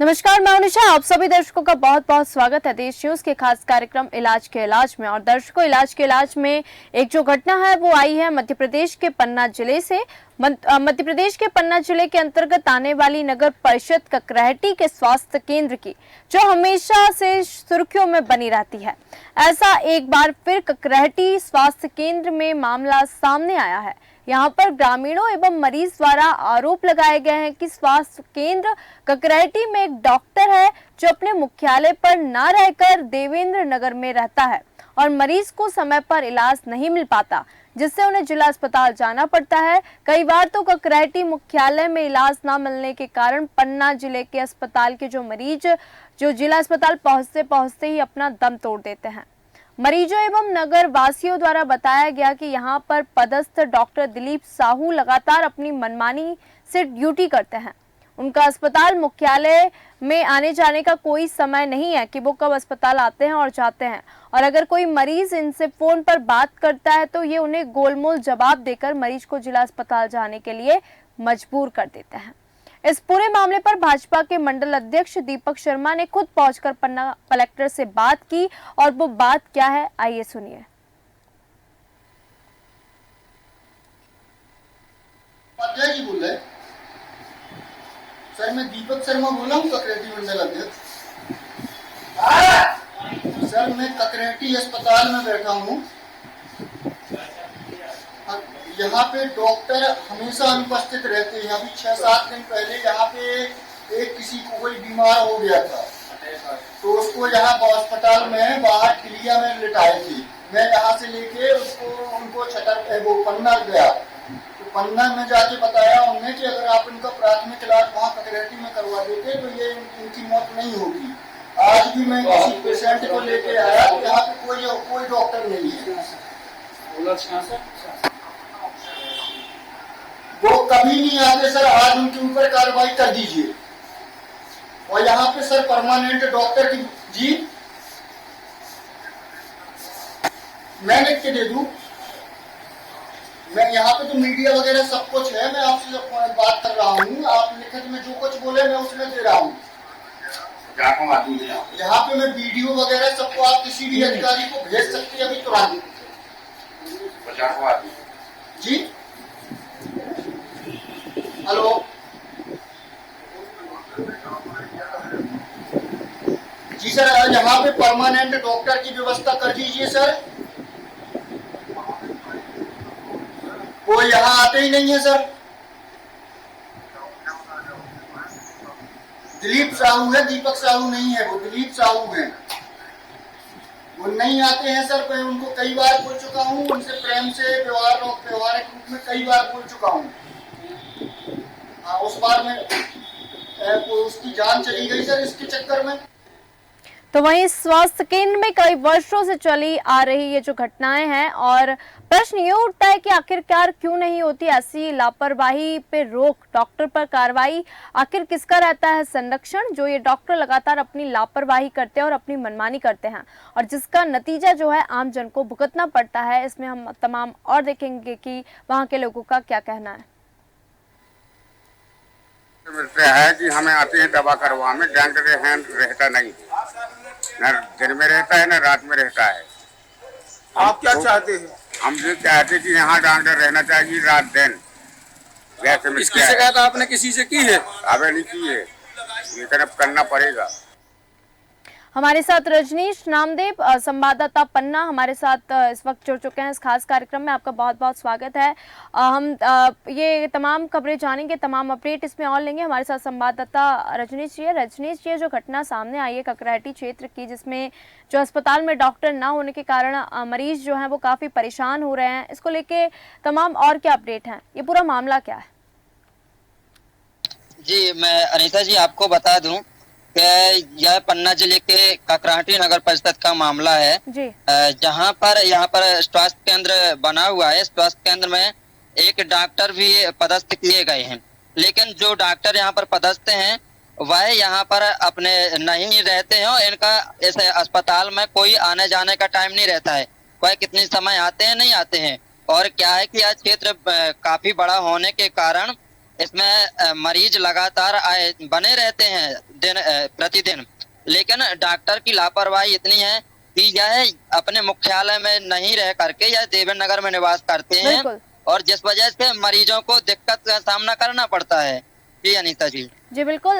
नमस्कार, मैं उनिशा। आप सभी दर्शकों का बहुत बहुत स्वागत है देश न्यूज के खास कार्यक्रम इलाज के इलाज में। और दर्शकों, इलाज के इलाज में एक जो घटना है वो आई है मध्य प्रदेश के पन्ना जिले से। मध्य प्रदेश के पन्ना जिले के अंतर्गत आने वाली नगर परिषद ककरहटी के स्वास्थ्य केंद्र की जो हमेशा से सुर्खियों में बनी रहती है, ऐसा एक बार फिर ककरहटी स्वास्थ्य केंद्र में मामला सामने आया है। यहाँ पर ग्रामीणों एवं मरीज द्वारा आरोप लगाए गए हैं कि स्वास्थ्य केंद्र ककरहटी में एक डॉक्टर है जो अपने मुख्यालय पर न रहकर देवेंद्र नगर में रहता है और मरीज को समय पर इलाज नहीं मिल पाता, जिससे उन्हें जिला अस्पताल जाना पड़ता है। कई बार तो ककरहटी मुख्यालय में इलाज न मिलने के कारण पन्ना जिले के अस्पताल के जो मरीज जो जिला अस्पताल पहुंचते ही अपना दम तोड़ देते हैं। मरीजों एवं नगर वासियों द्वारा बताया गया कि यहाँ पर पदस्थ डॉक्टर दिलीप साहू लगातार अपनी मनमानी से ड्यूटी करते हैं। उनका अस्पताल मुख्यालय में आने जाने का कोई समय नहीं है कि वो कब अस्पताल आते हैं और जाते हैं, और अगर कोई मरीज इनसे फोन पर बात करता है तो ये उन्हें गोलमोल जवाब देकर मरीज को जिला अस्पताल जाने के लिए मजबूर कर देते हैं। इस पूरे मामले पर भाजपा के मंडल अध्यक्ष दीपक शर्मा ने खुद पहुंचकर पन्ना कलेक्टर से बात की, और वो बात क्या है आइए सुनिए। जी बोल रहे सर, मैं दीपक शर्मा बोल रहा हूँ, ककरहटी मंडल अध्यक्ष। सर, मैं ककरहटी अस्पताल में बैठा हूँ। यहाँ पे डॉक्टर हमेशा अनुपस्थित रहते हैं। अभी 6-7 दिन पहले यहाँ पे एक किसी को कोई बीमार हो गया था, तो उसको यहाँ अस्पताल में बाहर किलिया में लिटाए थे। मैं यहाँ से लेके उनको वो पन्ना गया, तो पन्ना में जाके बताया उन्हें कि अगर आप इनका प्राथमिक इलाज वहाँ ककरहटी में करवा देते तो ये इनकी मौत नहीं होगी। आज भी मैं किसी पेशेंट को लेके आया, यहाँ पे कोई डॉक्टर नहीं है। वो कभी नहीं आते सर। आज उनके ऊपर कार्रवाई कर दीजिए। और यहाँ पे सर परमानेंट डॉक्टर की जी मैं लिख के दे दूं। मैं यहाँ पे तो मीडिया वगैरह सब कुछ है, मैं आपसे बात कर रहा हूँ। आप लिखित में जो कुछ बोले मैं उसमें दे रहा हूँ। यहाँ पे मैं वीडियो वगैरह सबको आप किसी भी अधिकारी को भेज सकते हैं अभी तुरंत। जी हेलो, जी सर, यहाँ पे परमानेंट डॉक्टर की व्यवस्था कर दीजिए सर। वो यहाँ आते ही नहीं है सर। दिलीप साहू है, दीपक साहू नहीं है, वो दिलीप साहू है। वो नहीं आते हैं सर। मैं उनको कई बार बोल चुका हूँ, उनसे प्रेम से व्यवहारिक रूप में कई बार बोल चुका हूँ। हाँ, उस बार में उसकी जान चली गई सर इसके चक्कर में। तो वहीं स्वास्थ्य केंद्र में कई वर्षों से चली आ रही ये जो घटनाएं हैं, और प्रश्न ये उठता है कि आखिरकार क्यों नहीं होती ऐसी लापरवाही पे रोक, डॉक्टर पर कार्रवाई। आखिर किसका रहता है संरक्षण, जो ये डॉक्टर लगातार अपनी लापरवाही करते हैं और अपनी मनमानी करते हैं, और जिसका नतीजा जो है आम जन को भुगतना पड़ता है। इसमें हम तमाम और देखेंगे कि वहाँ के लोगों का क्या कहना है। मिलते हैं कि हमें आते हैं दवा करवा में, डॉक्टर रहता नहीं, न दिन में रहता है न रात में रहता है। आप क्या चाहते हैं? हम ये चाहते कि यहाँ डॉक्टर रहना चाहिए रात दिन। इसकी शिकायत आपने किसी से की है? अबे नहीं की है, लेकिन अब करना पड़ेगा। हमारे साथ रजनीश नामदेव संवाददाता पन्ना हमारे साथ इस वक्त जुड़ चुके हैं इस खास कार्यक्रम में। आपका बहुत बहुत स्वागत है। हम ये तमाम खबरें जानेंगे, तमाम अपडेट इसमें और लेंगे। हमारे साथ संवाददाता रजनीश जी है। रजनीश, ये जो घटना सामने आई है ककरहटी क्षेत्र की, जिसमें जो अस्पताल में डॉक्टर ना होने के कारण मरीज जो हैं वो काफ़ी परेशान हो रहे हैं, इसको लेके तमाम और क्या अपडेट हैं, ये पूरा मामला क्या है? जी, मैं अनीता जी आपको बता दूं कि यह पन्ना जिले के ककरहटी नगर परिषद का मामला है, जहां पर यहाँ पर स्वास्थ्य केंद्र बना हुआ है। स्वास्थ्य केंद्र में एक डॉक्टर भी पदस्थ किए गए हैं, लेकिन जो डॉक्टर यहाँ पर पदस्थ हैं वह यहाँ पर अपने नहीं रहते हैं, और इनका इस अस्पताल में कोई आने जाने का टाइम नहीं रहता है। वह कितने समय आते हैं नहीं आते हैं। और क्या है कि यह क्षेत्र काफी बड़ा होने के कारण इसमें मरीज लगातार बने रहते हैं प्रतिदिन, लेकिन डॉक्टर की लापरवाही इतनी है कि यह अपने मुख्यालय में नहीं रह करके यह देवेंद्र नगर में निवास करते हैं, और जिस वजह से मरीजों को दिक्कत का सामना करना पड़ता है। जी अनीता जी। जी बिल्कुल।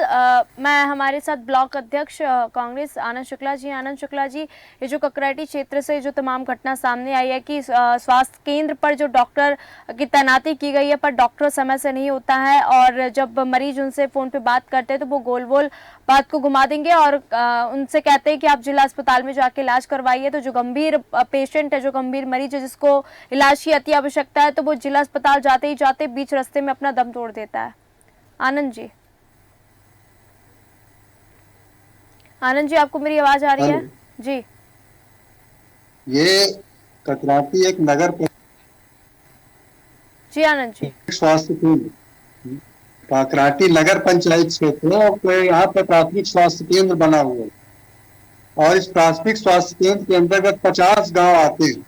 मैं हमारे साथ ब्लॉक अध्यक्ष कांग्रेस आनंद शुक्ला जी। आनंद शुक्ला जी, ये जो ककराटी क्षेत्र से जो तमाम घटना सामने आई है कि स्वास्थ्य केंद्र पर जो डॉक्टर की तैनाती की गई है पर डॉक्टर समय से नहीं होता है, और जब मरीज उनसे फ़ोन पे बात करते हैं तो वो गोल गोल बात को घुमा देंगे और उनसे कहते हैं कि आप जिला अस्पताल में जाके इलाज करवाइए। तो जो गंभीर पेशेंट है, जो गंभीर मरीज है जिसको इलाज की अति आवश्यकता है, तो वो जिला अस्पताल जाते ही जाते बीच रास्ते में अपना दम तोड़ देता है। आनंद जी, आनंद जी, आपको मेरी आवाज आ रही है? जी। ये ककराटी एक नगर जी आनंद जी। स्वास्थ्य केंद्र ककराटी नगर पंचायत क्षेत्र है और यहाँ पे प्राथमिक स्वास्थ्य केंद्र बना हुआ है, और इस प्राथमिक स्वास्थ्य केंद्र के अंतर्गत 50 गांव आते हैं,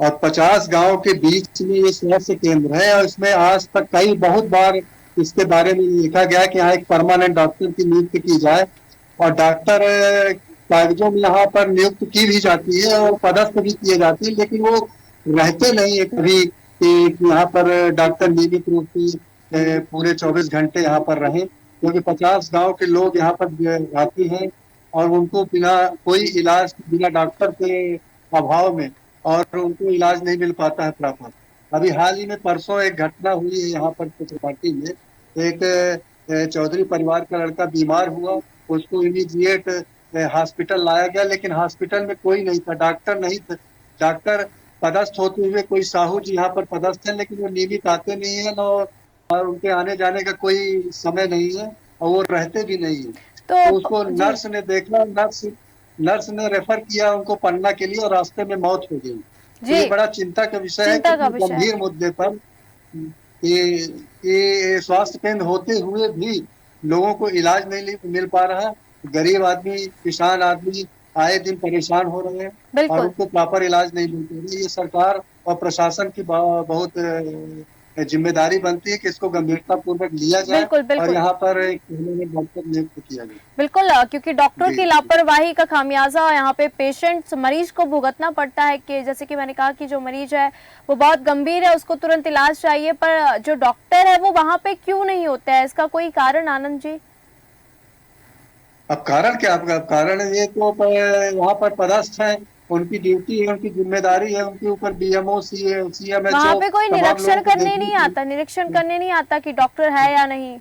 और 50 गांव के बीच में ये स्वास्थ्य केंद्र है। और इसमें आज तक बहुत बार इसके बारे में लिखा गया कि यहाँ एक परमानेंट डॉक्टर की नियुक्ति की जाए, और डॉक्टर कागजों में यहाँ पर नियुक्त की भी जाती है और पदस्थ भी किए जाती है, लेकिन वो रहते नहीं है कभी कि यहाँ पर डॉक्टर नियमित रूप से पूरे 24 घंटे यहाँ पर रहे, क्योंकि 50 गांव के लोग यहाँ पर आते हैं और उनको बिना कोई इलाज, बिना डॉक्टर के अभाव में और उनको इलाज नहीं मिल पाता है प्रॉपर। अभी हाल ही में परसों एक घटना हुई है यहाँ पर ककराटी में, एक चौधरी परिवार का लड़का बीमार हुआ, उसको इमीडिएट हॉस्पिटल लाया गया, लेकिन हॉस्पिटल में कोई नहीं था, डॉक्टर नहीं था। डॉक्टर पदस्थ होते हुए कोई साहू जी यहाँ पर पदस्थ है, लेकिन वो नियमित आते नहीं है और उनके आने जाने का कोई समय नहीं है और वो रहते भी नहीं है। तो उसको नर्स ने देखा, नर्स ने रेफर किया उनको पन्ना के लिए और रास्ते में मौत हो गई। ये बड़ा चिंता का विषय है, गंभीर मुद्दे पर ये स्वास्थ्य केंद्र होते हुए भी लोगों को इलाज नहीं मिल पा रहा। गरीब आदमी, किसान आदमी आए दिन परेशान हो रहे हैं और उनको प्रॉपर इलाज नहीं मिल पा रही। ये सरकार और प्रशासन की बहुत जिम्मेदारी बनती है कि इसको गंभीरता पूर्वक लिया जाए और यहाँ पर डॉक्टर नियुक्त किया जाए। बिल्कुल, क्योंकि डॉक्टर की लापरवाही का खामियाजा यहाँ पे पेशेंट मरीज को भुगतना पड़ता है कि जैसे कि मैंने कहा कि जो मरीज है वो बहुत गंभीर है, उसको तुरंत इलाज चाहिए, पर जो डॉक्टर है वो वहाँ पे क्यों नहीं होता है? इसका कोई कारण आनंद जी? अब कारण क्या? आपका कारण ये तो वहाँ पर पदस्थ है, उनकी ड्यूटी है, उनकी जिम्मेदारी है, उनके ऊपर बीएमओ, सीएमएचओ, वहाँ पे कोई निरीक्षण करने नहीं आता, निरीक्षण करने नहीं आता कि डॉक्टर है या नहीं?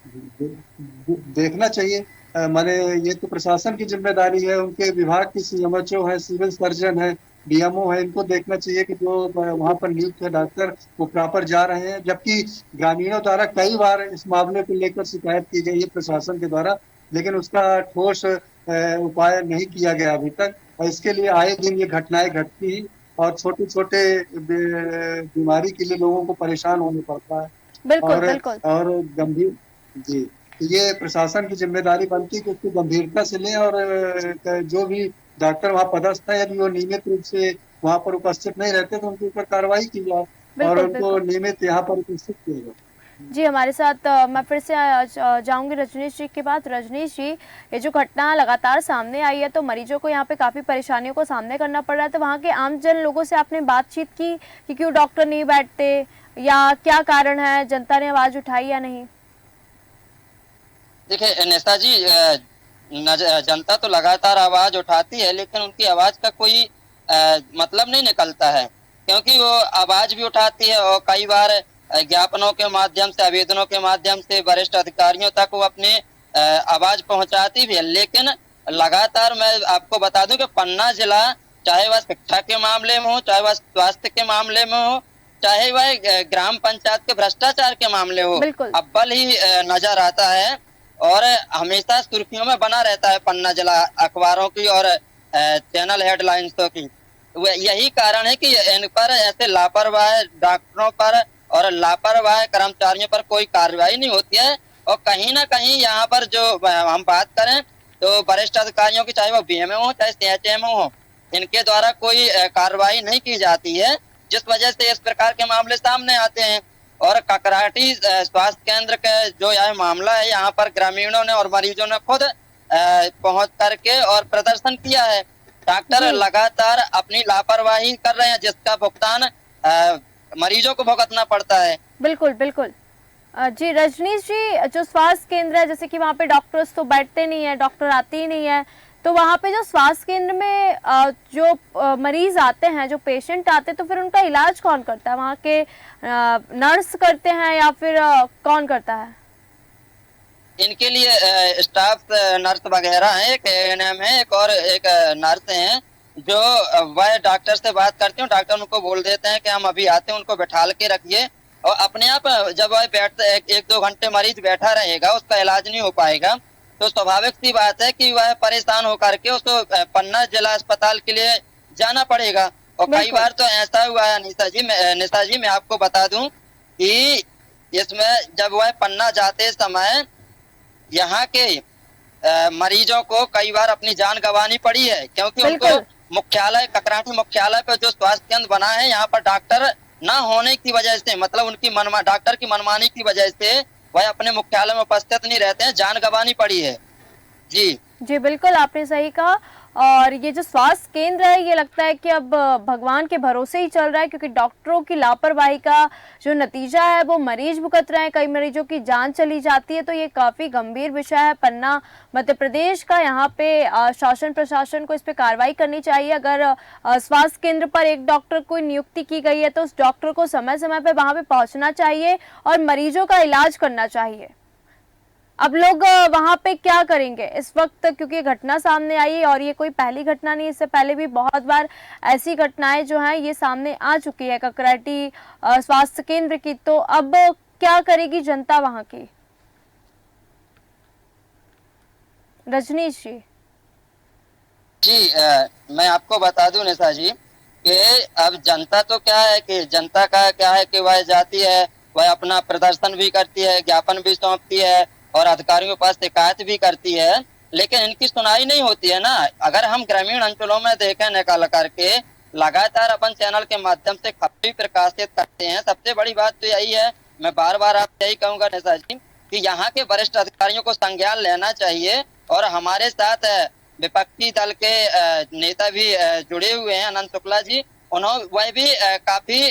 देखना चाहिए। माने ये तो प्रशासन की जिम्मेदारी है, उनके विभाग की सीएमएचओ है, सिविल सर्जन है, बीएमओ है, इनको देखना चाहिए कि जो वहाँ पर नियुक्त है डॉक्टर वो प्रॉपर जा रहे हैं। जबकि ग्रामीणों द्वारा कई बार इस मामले को लेकर शिकायत की गई है प्रशासन के द्वारा, लेकिन उसका ठोस उपाय नहीं किया गया अभी तक, और इसके लिए आए दिन ये घटनाएं घटती हैं और छोटे छोटे बीमारी के लिए लोगों को परेशान होने पड़ता है। बिल्कुल, और गंभीर जी, ये प्रशासन की जिम्मेदारी बनती है कि उसको गंभीरता से लें और जो भी डॉक्टर वहाँ पदस्थ है यदि वो नियमित रूप से वहाँ पर उपस्थित नहीं रहते तो उनके ऊपर कार्रवाई की जाए और उनको नियमित यहाँ पर उपस्थित किया जाए। जी, हमारे साथ मैं फिर से जाऊंगी रजनीश जी के बाद। रजनीश जी, ये जो घटना लगातार सामने आई है तो मरीजों को यहाँ पे काफ़ी परेशानियों को सामने करना पड़ रहा है, तो वहाँ के आमजन लोगों से आपने बातचीत की कि क्यों डॉक्टर नहीं बैठते या क्या कारण है, जनता ने आवाज़ उठाई या नहीं? देखिए नेता जी, जनता तो लगातार आवाज़ उठाती है, लेकिन उनकी आवाज़ का कोई मतलब नहीं निकलता है, क्योंकि वो आवाज़ भी उठाती है और कई बार ज्ञापनों के माध्यम से, आवेदनों के माध्यम से वरिष्ठ अधिकारियों तक वो अपनी आवाज पहुंचाती भी है, लेकिन लगातार मैं आपको बता दूं कि पन्ना जिला, चाहे वह शिक्षा के मामले में हो, चाहे वह स्वास्थ्य के मामले में हो, चाहे वह ग्राम पंचायत के भ्रष्टाचार के मामले हो, अव्वल ही नजर आता है और हमेशा सुर्खियों में बना रहता है पन्ना जिला अखबारों की और चैनल हेडलाइंसों की। यही कारण है कि इन पर ऐसे लापरवाह डॉक्टरों पर और लापरवाह कर्मचारियों पर कोई कार्रवाई नहीं होती है, और कहीं ना कहीं यहाँ पर जो हम बात करें तो वरिष्ठ अधिकारियों की, चाहे वो बीएमओ हो चाहे सीएचएमओ हो, इनके द्वारा कोई कार्रवाई नहीं की जाती है, जिस वजह से इस प्रकार के मामले सामने आते हैं। और ककराटी स्वास्थ्य केंद्र का जो यह मामला है, यहाँ पर ग्रामीणों ने और मरीजों ने खुद पहुंच करके और प्रदर्शन किया है। डॉक्टर लगातार अपनी लापरवाही कर रहे हैं, जिसका भुगतान मरीजों को भुगतना पड़ता है। बिल्कुल बिल्कुल। जी रजनीश जी, जो स्वास्थ्य केंद्र है, जैसे कि वहाँ पे डॉक्टर्स तो बैठते नहीं है, डॉक्टर आते ही नहीं है, तो वहाँ पे जो स्वास्थ्य केंद्र में जो मरीज आते हैं, जो पेशेंट आते हैं, तो फिर उनका इलाज कौन करता है? वहाँ के नर्स करते हैं या फिर कौन करता है? इनके लिए स्टाफ नर्स वगैरह हैं, एक एएनएम है, एक नर्स हैं, जो वह डॉक्टर से बात करते हैं। डॉक्टर उनको बोल देते हैं कि हम अभी आते हैं, उनको बैठा के रखिए, और अपने आप जब वह बैठते 1-2 घंटे मरीज बैठा रहेगा, उसका इलाज नहीं हो पाएगा, तो स्वाभाविक सी बात है कि वह परेशान होकर के उसको पन्ना जिला अस्पताल के लिए जाना पड़ेगा। और कई बार तो ऐसा हुआ है निशा जी, मैं आपको बता दूं कि इसमें जब वह पन्ना जाते समय यहाँ के मरीजों को कई बार अपनी जान गंवानी पड़ी है, क्योंकि उनको मुख्यालय ककराटी मुख्यालय पर जो स्वास्थ्य केंद्र बना है, यहाँ पर डॉक्टर ना होने की वजह से, मतलब उनकी डॉक्टर की मनमानी की वजह से वह अपने मुख्यालय में उपस्थित नहीं रहते हैं, जान गंवानी पड़ी है। जी बिल्कुल, आपने सही कहा। और ये जो स्वास्थ्य केंद्र है, ये लगता है कि अब भगवान के भरोसे ही चल रहा है, क्योंकि डॉक्टरों की लापरवाही का जो नतीजा है वो मरीज भुगत रहे हैं, कई मरीजों की जान चली जाती है। तो ये काफ़ी गंभीर विषय है पन्ना मध्य प्रदेश का। यहाँ पे शासन प्रशासन को इस पे कार्रवाई करनी चाहिए। अगर स्वास्थ्य केंद्र पर एक डॉक्टर को नियुक्ति की गई है, तो उस डॉक्टर को समय समय पर वहाँ पे पहुँचना चाहिए और मरीजों का इलाज करना चाहिए। अब लोग वहाँ पे क्या करेंगे इस वक्त, क्योंकि घटना सामने आई और ये कोई पहली घटना नहीं, इससे पहले भी बहुत बार ऐसी घटनाएं जो हैं ये सामने आ चुकी है ककराटी स्वास्थ्य केंद्र की। तो अब क्या करेगी जनता वहाँ की? रजनीश जी। मैं आपको बता दूं निशा जी कि अब जनता तो क्या है कि जनता का क्या है कि वह जाती है, वह अपना प्रदर्शन भी करती है, ज्ञापन भी सौंपती है और अधिकारियों के पास शिकायत भी करती है, लेकिन इनकी सुनाई नहीं होती है ना। अगर हम ग्रामीण अंचलों में देखें निकाल करके, लगातार अपन चैनल के माध्यम से खबर भी प्रकाशित करते हैं। सबसे बड़ी बात तो यही है, मैं बार बार आप यही कहूंगा निशा जी, कि यहाँ के वरिष्ठ अधिकारियों को संज्ञान लेना चाहिए। और हमारे साथ विपक्षी दल के नेता भी जुड़े हुए हैं, अनंत शुक्ला जी, वह भी काफी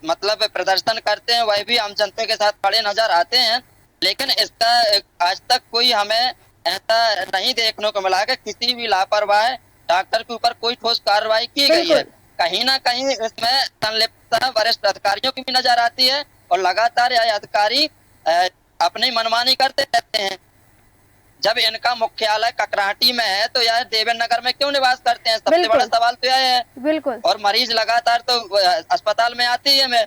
मतलब प्रदर्शन करते हैं, वह भी आम जनता के साथ खड़े नजर आते हैं, लेकिन इसका आज तक कोई हमें ऐसा नहीं देखने को मिला कि किसी भी लापरवाह डॉक्टर के ऊपर कोई ठोस कार्रवाई की गई है। कहीं ना कहीं इसमें संलिप्तता वरिष्ठ अधिकारियों की भी नजर आती है और लगातार यह अधिकारी अपनी मनमानी करते रहते हैं। जब इनका मुख्यालय ककराटी में है तो यह देवेंद्र नगर में क्यों निवास करते हैं? सबसे बड़ा सवाल तो यह है। बिल्कुल। और मरीज लगातार तो अस्पताल में आती है। मैं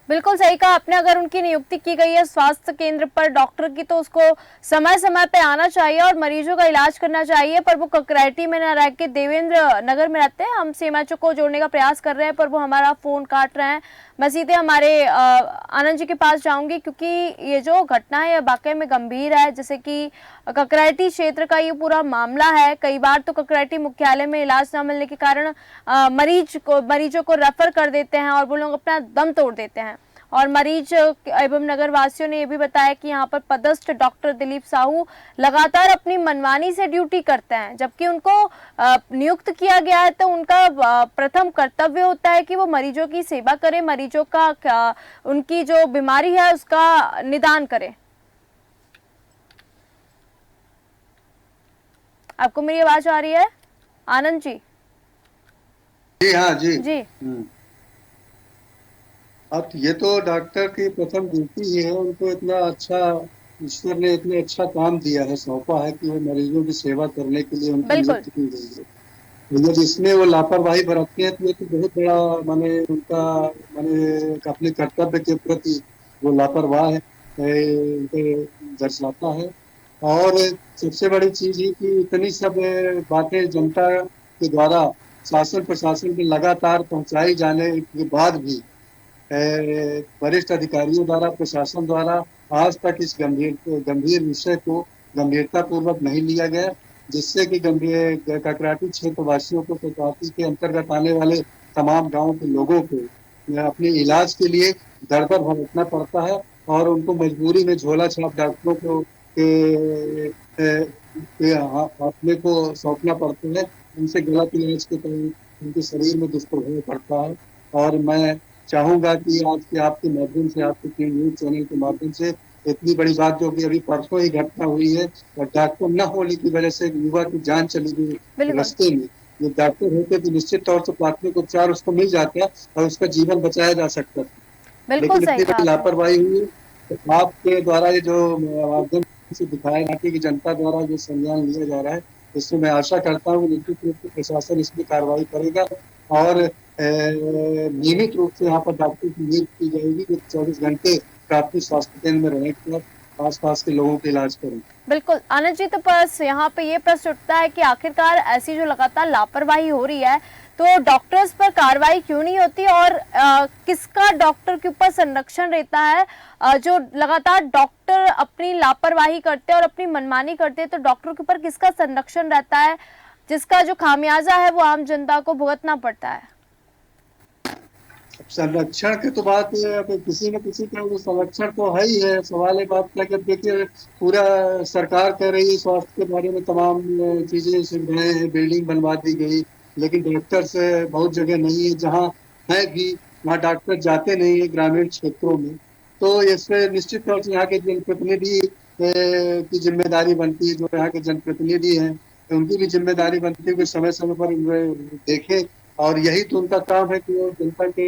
बिल्कुल सही कहा आपने। अगर उनकी नियुक्ति की गई है स्वास्थ्य केंद्र पर डॉक्टर की, तो उसको समय समय पे आना चाहिए और मरीजों का इलाज करना चाहिए। पर वो ककराटी में न रह के देवेंद्र नगर में रहते हैं। हम सीएमएचओ को जोड़ने का प्रयास कर रहे हैं पर वो हमारा फोन काट रहे हैं। मैं सीधे हमारे आनंद जी के पास जाऊंगी, क्योंकि ये जो घटना है ये वाकई में गंभीर है। जैसे कि ककराटी क्षेत्र का ये पूरा मामला है। कई बार तो ककराटी मुख्यालय में इलाज न मिलने के कारण मरीजों को रेफर कर देते हैं और वो लोग अपना दम तोड़ देते हैं। और मरीज एवं नगर वासियों ने ये भी बताया कि यहाँ पर पदस्थ डॉक्टर दिलीप साहू लगातार अपनी मनमानी से ड्यूटी करते हैं, जबकि उनको नियुक्त किया गया है तो उनका प्रथम कर्तव्य होता है कि वो मरीजों की सेवा करें, मरीजों का उनकी जो बीमारी है उसका निदान करें। आपको मेरी आवाज आ रही है आनंद जी? जी हाँ जी जी। अब ये तो डॉक्टर की प्रथम ड्यूटी ही है। उनको इतना अच्छा ईश्वर ने इतने अच्छा काम दिया है, सौंपा है कि वो मरीजों की सेवा करने के लिए उनकी नियुक्ति की गई है। तो जब इसमें वो लापरवाही बरतते हैं तो ये तो बहुत बड़ा माने उनका अपने कर्तव्य के प्रति वो लापरवाह दर्शाता है। और सबसे बड़ी चीज है कि इतनी सब बातें जनता के द्वारा शासन प्रशासन में लगातार पहुंचाई जाने के बाद भी वरिष्ठ अधिकारियों द्वारा, प्रशासन द्वारा आज तक इस गंभीर विषय को गंभीरता पूर्वक नहीं लिया गया, जिससे कि ककराटी क्षेत्र वासियों को, ककराटी के अंतर्गत आने वाले तमाम गांवों के लोगों को अपने इलाज के लिए दर दर भटकना पड़ता है और उनको मजबूरी में झोला छाप डॉक्टरों को अपने को सौंपना पड़ता है। उनसे गलत इलाज के कारण उनके शरीर में दुष्प्रभाव पड़ता है। और मैं चाहूंगा कि आज के आपके माध्यम से, आपके न्यूज चैनल के माध्यम से इतनी बड़ी बात जो कि अभी परसों ही घटना हुई है और डॉक्टर न होने की वजह से युवा की जान चली गई रास्ते में। ये डॉक्टर होते तो निश्चित तौर से प्राथमिक उपचार उसको मिल जाता और उसका जीवन बचाया जा सकता था। लेकिन इतनी बड़ी लापरवाही हुई तो आपके द्वारा ये जो माध्यम से दिखाया जाती है कि जनता द्वारा जो संज्ञान लिया जा रहा है, इसमें मैं आशा करता हूँ निश्चित रूप से प्रशासन इसमें कार्रवाई करेगा और नियमित रूप से यहाँ पर डॉक्टर की नियुक्ति की जाएगी जो 24 घंटे प्राथमिक स्वास्थ्य केंद्र में रहकर आसपास के लोगों के इलाज करें। बिल्कुल आनंद जी, तो बस यहाँ पे ये प्रश्न उठता है कि आखिरकार ऐसी जो लगातार लापरवाही हो रही है तो डॉक्टर्स पर कार्रवाई क्यों नहीं होती और किसका डॉक्टर के ऊपर संरक्षण रहता है? जो लगातार डॉक्टर अपनी लापरवाही करते हैं और अपनी मनमानी करते हैं तो डॉक्टर के ऊपर किसका संरक्षण रहता है जिसका जो खामियाजा है वो आम जनता को भुगतना पड़ता है? संरक्षण की तो बात है, किसी न किसी का वो संरक्षण तो है ही है। सवाल एक बात है कि देखिए पूरा सरकार कह रही है स्वास्थ्य के बारे में तमाम चीजें सुविधाएं हैं, बिल्डिंग बनवा दी गई, लेकिन डॉक्टर से बहुत जगह नहीं है, जहाँ है भी वहाँ डॉक्टर जाते नहीं है ग्रामीण क्षेत्रों में। तो इससे निश्चित तौर से यहाँ के जनप्रतिनिधि की जिम्मेदारी बनती है, जो यहाँ के जनप्रतिनिधि हैं उनकी भी जिम्मेदारी बनती है कि समय समय पर देखें और यही तो उनका काम है कि वो जनता के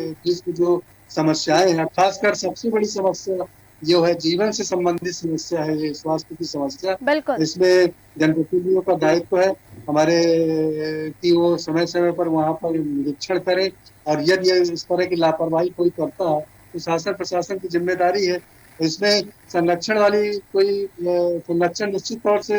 बीच में जो समस्याएं हैं, खासकर सबसे बड़ी समस्या जो है जीवन से संबंधित समस्या है, ये स्वास्थ्य की समस्या, इसमें जनप्रतिनिधियों का दायित्व है हमारे कि वो समय समय पर वहाँ पर निरीक्षण करें और यदि इस तरह की लापरवाही कोई करता है तो शासन प्रशासन की जिम्मेदारी है। इसमें संरक्षण वाली कोई संरक्षण निश्चित तौर से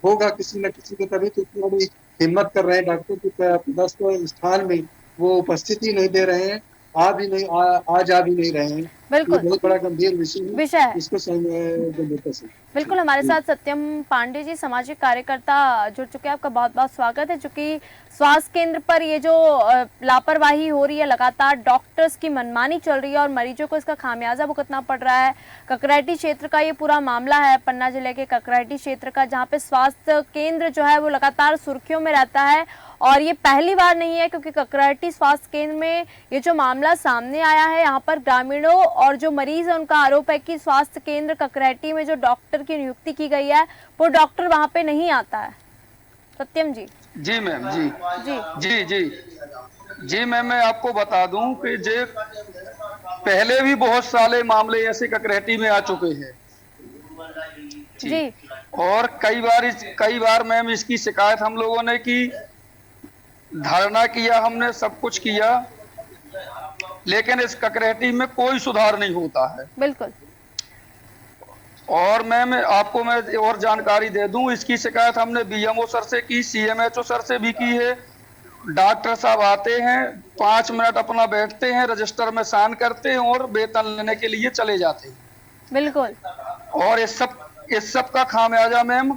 होगा किसी न किसी के, तभी तो इतनी बड़ी हिम्मत कर रहे हैं डॉक्टर की 10 स्थान में वो उपस्थिति नहीं दे रहे हैं, आ भी नहीं रहे हैं। बिल्कुल बहुत बड़ा गंभीर विषय है। इसको बिल्कुल हमारे साथ सत्यम पांडे जी सामाजिक कार्यकर्ता जुड़ चुके हैं, आपका बहुत बहुत स्वागत है। चूंकि स्वास्थ्य केंद्र पर ये जो लापरवाही हो रही है, लगातार डॉक्टर्स की मनमानी चल रही है और मरीजों को इसका खामियाजा भुगतना पड़ रहा है। ककराटी क्षेत्र का ये पूरा मामला है, पन्ना जिले के ककराटी क्षेत्र का, जहाँ पे स्वास्थ्य केंद्र जो है वो लगातार सुर्खियों में रहता है और ये पहली बार नहीं है क्योंकि ककराटी स्वास्थ्य केंद्र में ये जो मामला सामने आया है, यहाँ पर ग्रामीणों और जो मरीज है उनका आरोप है कि स्वास्थ्य केंद्र ककराटी में जो डॉक्टर की नियुक्ति की गई है वो डॉक्टर वहां पे नहीं आता है। सत्यम जी। जी मैम, जी जी जी जी जी मैम, मैं आपको बता दूं कि जे पहले भी बहुत सारे मामले ऐसे ककराटी में आ चुके हैं जी और कई बार मैम इसकी शिकायत हम लोगों ने की, धरना किया, हमने सब कुछ किया, लेकिन इस ककराटी में कोई सुधार नहीं होता है। बिल्कुल। और मैं आपको और जानकारी दे दूं, इसकी शिकायत हमने बीएमओ सर से की, सीएमएचओ सर से भी की है। डॉक्टर साहब आते हैं, 5 मिनट अपना बैठते हैं, रजिस्टर में साइन करते हैं और वेतन लेने के लिए चले जाते हैं। बिल्कुल। और इस सब का खामियाजा मैम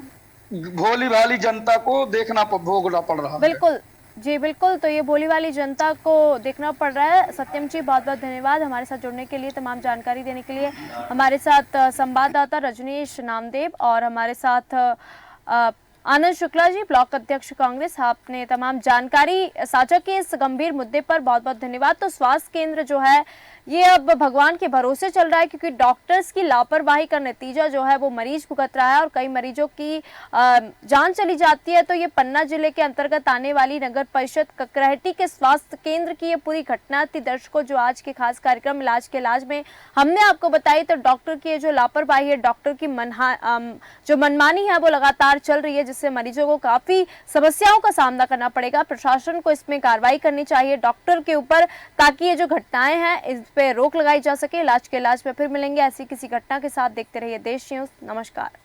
भोली भाली जनता को भोगना पड़ रहा है। बिल्कुल जी, बिल्कुल। तो ये भोली वाली जनता को देखना पड़ रहा है। सत्यम जी बहुत बहुत धन्यवाद हमारे साथ जुड़ने के लिए, तमाम जानकारी देने के लिए। हमारे साथ संवाददाता रजनीश नामदेव और हमारे साथ आनंद शुक्ला जी, ब्लॉक अध्यक्ष कांग्रेस, आपने तमाम जानकारी साझा की इस गंभीर मुद्दे पर। बहुत बहुत धन्यवाद। तो स्वास्थ्य केंद्र जो है ये अब भगवान के भरोसे चल रहा है क्योंकि डॉक्टर्स की लापरवाही का नतीजा जो है वो मरीज भुगत रहा है और कई मरीजों की जान चली जाती है। तो ये पन्ना जिले के अंतर्गत आने वाली नगर परिषद ककराटी के स्वास्थ्य केंद्र की ये पूरी घटना थी। दर्शकों, जो आज के खास कार्यक्रम इलाज के इलाज में हमने आपको बताई, तो डॉक्टर की जो लापरवाही है, डॉक्टर की जो मनमानी है वो लगातार चल रही है, जिससे मरीजों को काफी समस्याओं का सामना करना पड़ेगा। प्रशासन को इसमें कार्रवाई करनी चाहिए डॉक्टर के ऊपर, ताकि ये जो घटनाएं हैं इस पे रोक लगाई जा सके। इलाज के इलाज में फिर मिलेंगे ऐसी किसी घटना के साथ। देखते रहिए देश न्यूज़। नमस्कार।